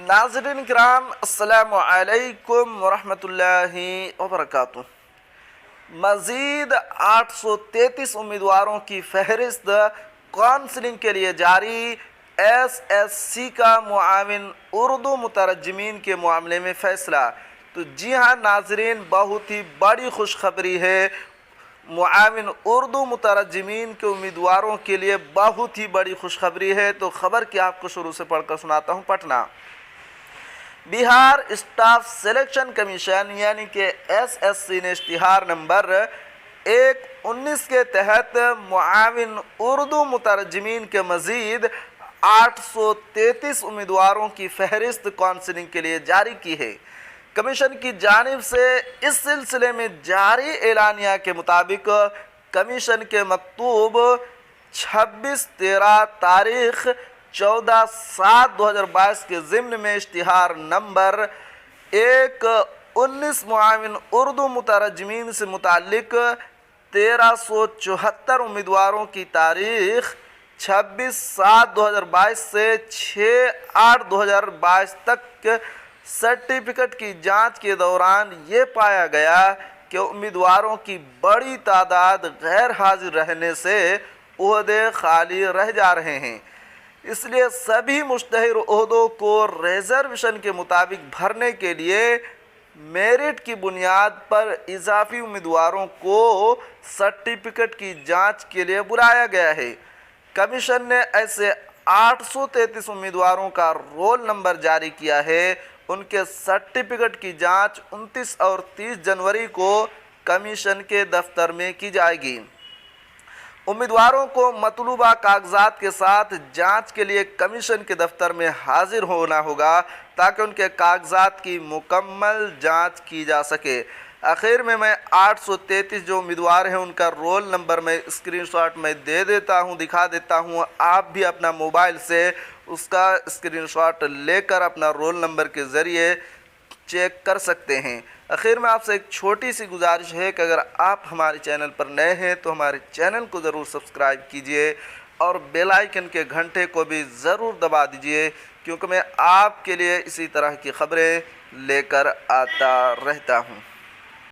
नाज़रीन किराम अस्सलामु अलैकुम वरहमतुल्लाहि वबरकातुह। मज़ीद 833 उम्मीदवारों की फहरिस्त काउंसलिंग के लिए जारी। SSC का मुआविन उर्दू मुतरजमीन के मामले में फ़ैसला। तो जी हाँ नाज़रीन, बहुत ही बड़ी खुशखबरी है। मुआविन उर्दू मुतरजमीन के उम्मीदवारों के लिए बहुत ही बड़ी खुशखबरी है। तो ख़बर की आपको शुरू से पढ़कर सुनाता हूँ। Patna Bihar staff selection commission यानी कि SSC ने इश्तिहार नंबर 1/19 के तहत मुआविन उर्दू मुतरजमीन के मज़ीद 833 उम्मीदवारों की फहरिस्त काउंसलिंग के लिए जारी की है। कमीशन की जानिब से इस सिलसिले में जारी एलानिया के मुताबिक कमीशन के मकतूब 26/13 तारीख़ 14/7/2022 के ज़िम्न में इश्तिहार नंबर 1/19 मुआविन उर्दू मुतरजमीन से मुताल्लिक 1374 उम्मीदवारों की तारीख़ 26/7/2022 से 6/8/2022 तक सर्टिफिकेट की जांच के दौरान ये पाया गया कि उम्मीदवारों की बड़ी तादाद गैर हाजिर रहने से ओहदे खाली रह जा रहे हैं। इसलिए सभी मुश्तहिर ओहदों को रिजर्वेशन के मुताबिक भरने के लिए मेरिट की बुनियाद पर इजाफी उम्मीदवारों को सर्टिफिकेट की जांच के लिए बुलाया गया है। कमीशन ने ऐसे 833 उम्मीदवारों का रोल नंबर जारी किया है। उनके सर्टिफिकेट की जांच 29 और 30 जनवरी को कमीशन के दफ्तर में की जाएगी। उम्मीदवारों को मतलूबा कागजात के साथ जांच के लिए कमीशन के दफ्तर में हाजिर होना होगा ताकि उनके कागजात की मुकम्मल जांच की जा सके। आखिर में मैं 833 जो उम्मीदवार हैं उनका रोल नंबर मैं स्क्रीनशॉट में दे देता हूं, दिखा देता हूं। आप भी अपना मोबाइल से उसका स्क्रीनशॉट लेकर अपना रोल नंबर के ज़रिए चेक कर सकते हैं। आखिर में आपसे एक छोटी सी गुजारिश है कि अगर आप हमारे चैनल पर नए हैं तो हमारे चैनल को ज़रूर सब्सक्राइब कीजिए और बेल आइकन के घंटे को भी ज़रूर दबा दीजिए, क्योंकि मैं आपके लिए इसी तरह की ख़बरें लेकर आता रहता हूँ।